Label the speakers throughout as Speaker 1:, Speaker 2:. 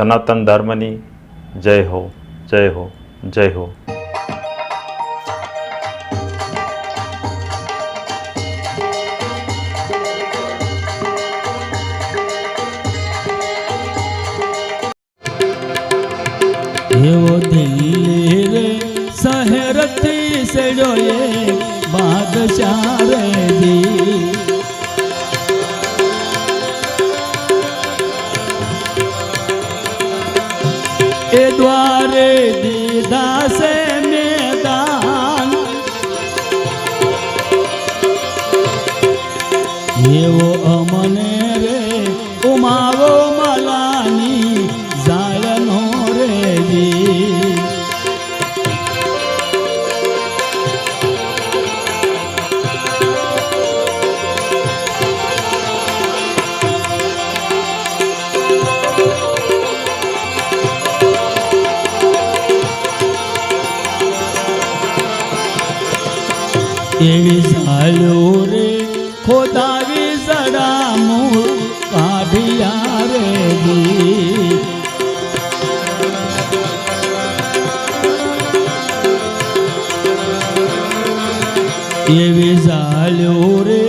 Speaker 1: સનાતન ધર્મની જય હો, જય હો, જય હો.
Speaker 2: એવો દિલ્હી રે શહેરથી સેડોએ બાદશાહ રે જી, એ દ્વારે દીધા સે મેદાન, એવો અમને રે ઉમાવો મલાની જાળનો રે જી. એવી સાલો રે ખોદાવી સડામું કાઢિયા રે જી, એવી સાલો રે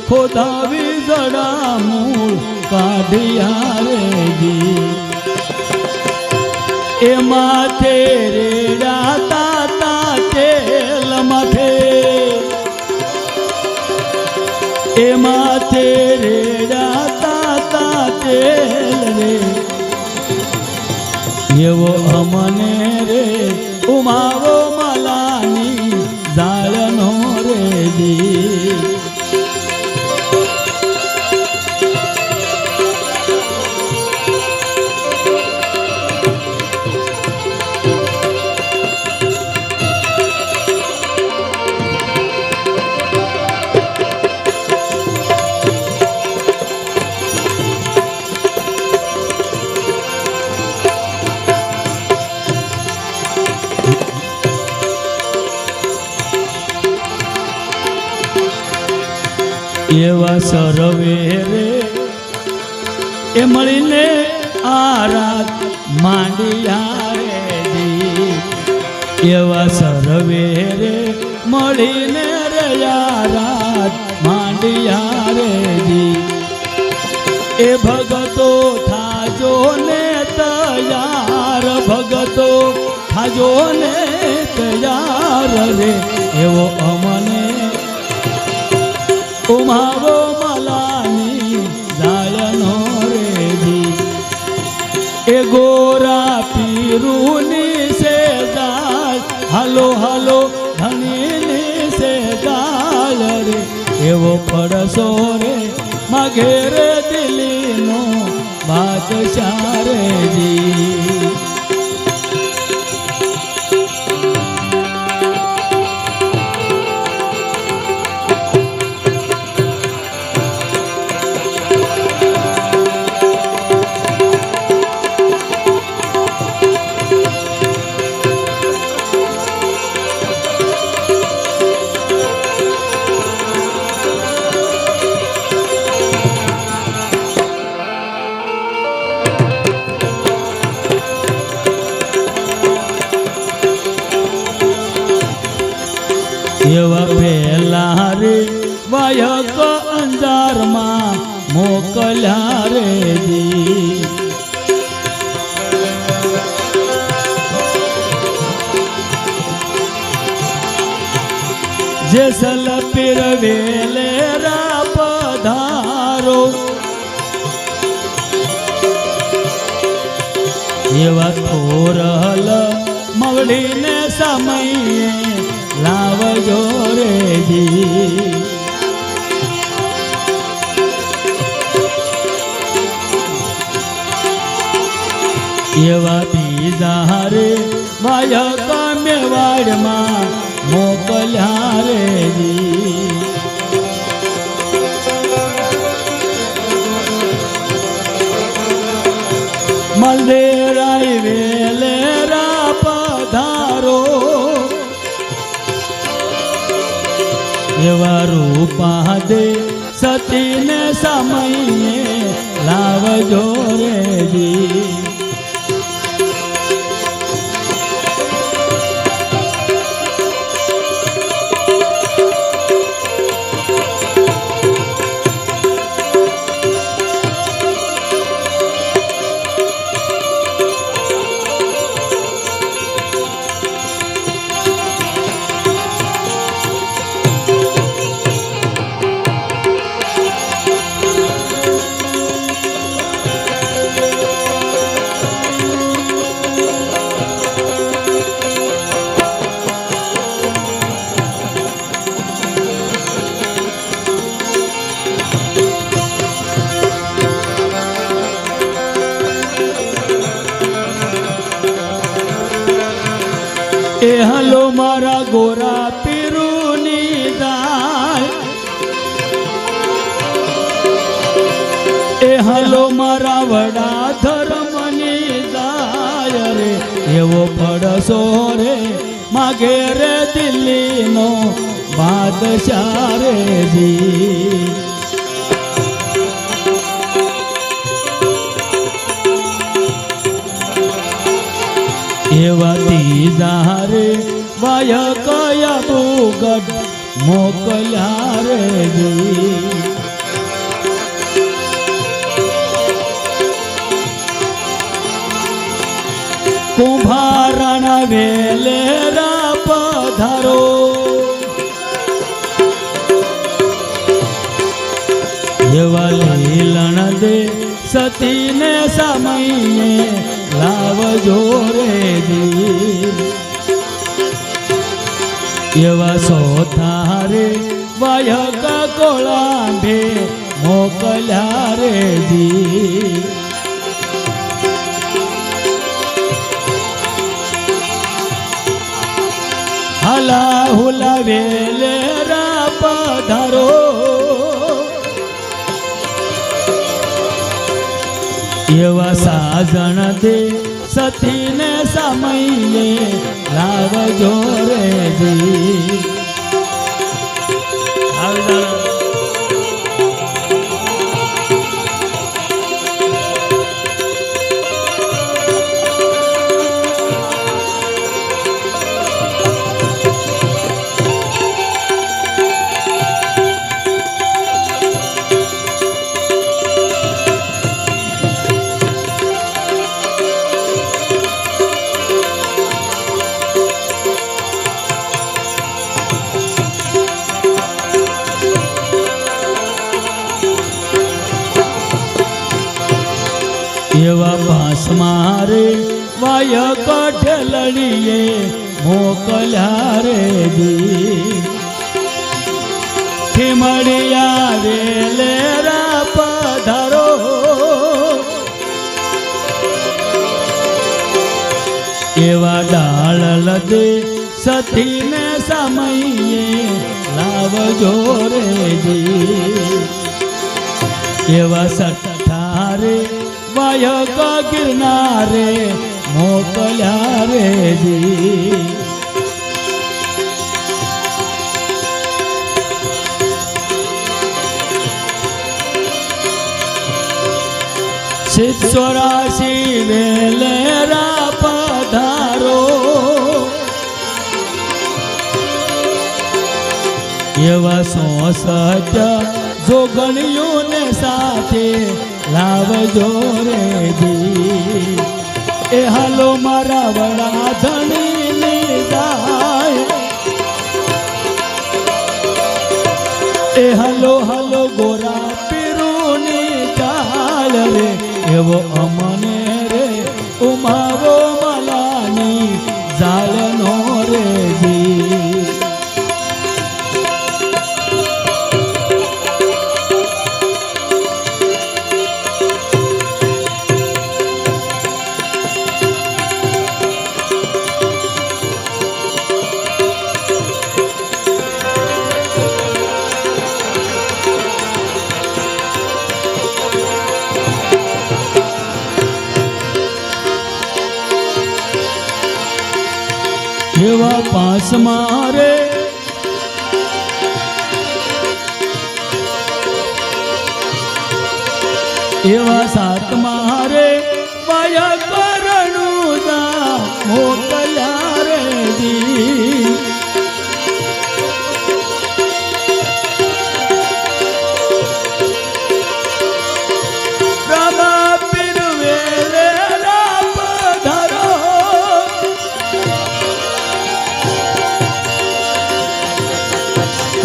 Speaker 2: ખોદાવી સડામું કાઢિયા રે જી. એ માથે રેડા તાતા તેલ માથે, એ માથે રેડા તાતા તેલ રે, એવો અમને રે ઉમાવો મલાની જાળનો રે જી. એવા સર્વે રે એ મળીને આ રાત માંડિયા રે જી, એવા સર્વે રે મળીને રે આ રાત માંડિયા રે જી. એ ભગતો થાજો ને તૈયાર, ભગતો થાજો ને તૈયાર રે, એવો અમને ઉમાવો મલાની જાળનો રે જી. એ ગોરા પીરુની સેજાળ, હાલો હાલો ધણીની સેજાળ રે, એવો પડસો રે માઘેર દિલ્હીનો બાદશાહ રે જી. એવા પહેલા રે વાયક અંજારમાં મોકલ્યા રે જી, જેસલ પીર વેલે રા પધારો, એવા થોરલ મવડીને સમયે લાવજો રે જી. એવા બીજા રે વાયક મેવાડમાં મોકલ્યા રે જી, મલદેરાય વેલેરા પધારો, એવા રૂપા દે સતીને સમયે લાવજો રે જી. ગોરા પીરુની જાય એ હાલો મારા વડા ધર્મની જાય રે એવો પડશો રે માગે રે દિલ્હીનો બાદશાહ રે જી એવા ત્રીજા રે વાય કયા બુગટ મોકલ્યા રે જી કુંભારના વેલેરા પધારો એવા લીલણ દે સતીને સમયે લાવજો રે જી એવા સોથારે વાયક કોળાંબે મોકલ્યા રે જી હલા હુલા વેલેરા પધારો એવા સાજણ દે સતીને સમયે લાવજો રે જી એવા પાસ મારે વાય કઠલડીએ મોકલ્યા રે જી ખીમડિયા વેલેરા પધારો એવા ડાળ લદે સતીને સમયે લાવજો રે જી એવા સઠારે વાયક ગિરનારે મોકલ્યા રે જી સિદ્ધોરાશી વેલેરા પધારો એવા સો સત્ય જોગણીઓને સાથે લાવજો રે જી એ હાલો મારા વડા ધણીની જાય એ હાલો હાલો ગોરા પીરુની જાય રે એવો અમને રે ઉમાવો મલાની જાલનો રે જી એવા પાસ મારે એવા સાત મારે વાય કરણુદા મોકલ્યા રે જી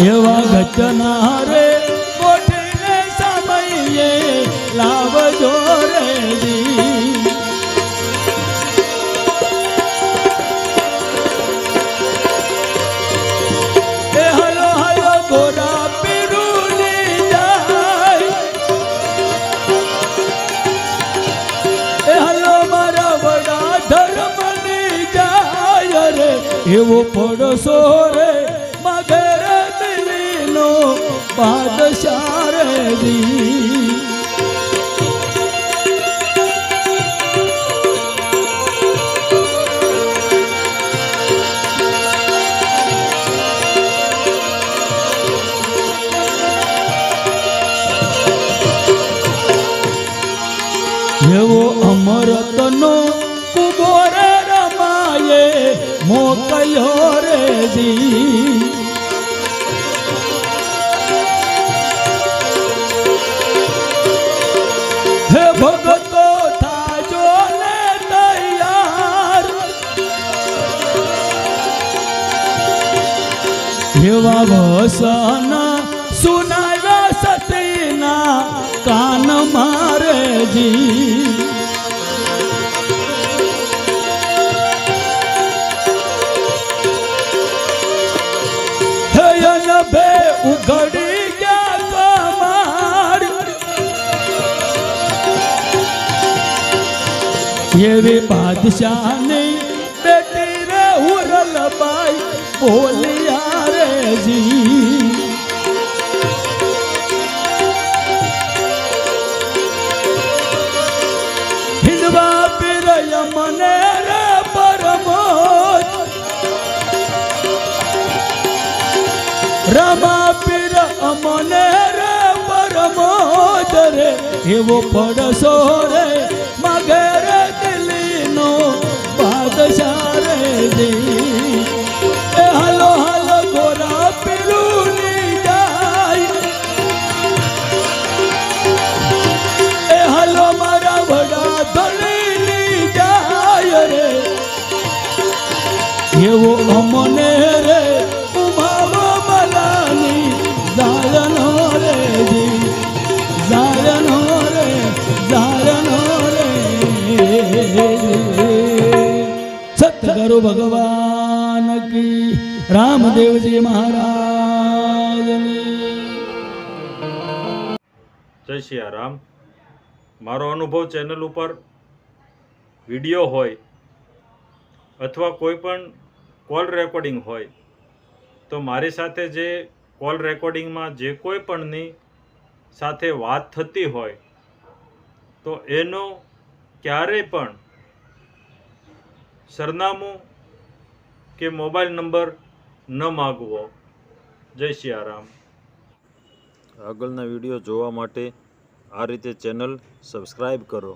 Speaker 2: એવા ઘટના રે કોઠીને સમયે લાવજો રે જી એ હલો હલો ગોરા પીરુની જાય એ હલો મારા વડા ધર્મની જાય રે એવો પડ પડશો રે મગર દિલીનો બાદશાહ રે જી એવો અમરતનો કુબોર રમાયે મોકલ્યો રે જી હે ભગતો થાજો ને તૈયાર એવા વસના સુનાવ્યા સતીના કાન મારે જી હયન બે ઉઘડી ગયા કમાર એવી બાદશાહની બેટી રે હુરલબાઈ બોલિયા રે જી મને રે પરમોદ રમા પીર અમને રે પરમોદ રે એવો પડશો રે મગર દિલીનો બાદશાહ રે જી એ હાલો હાલો ગોરા પીરુની જાય એ હાલો મારા વડા ધણી એવો અમને રે ઉમાવો મલાની જાયનો રે જી જાયનો રે સતગુરુ ભગવાન કી રામદેવજી મહારાજની
Speaker 1: જય સિયારામ. મારો અનુભવ ચેનલ ઉપર વિડીયો હોય અથવા કોઈ પણ કોલ રેકોર્ડિંગ હોય તો મારી સાથે જે કોલ રેકોર્ડિંગમાં જે કોઈ પણની સાથે વાત થતી હોય તો એનો ક્યારેય પણ સરનામું કે મોબાઈલ નંબર ન માગવો. જય સિયારામ. આગળના વિડીયો જોવા માટે આ રીતે ચેનલ સબસ્ક્રાઈબ કરો.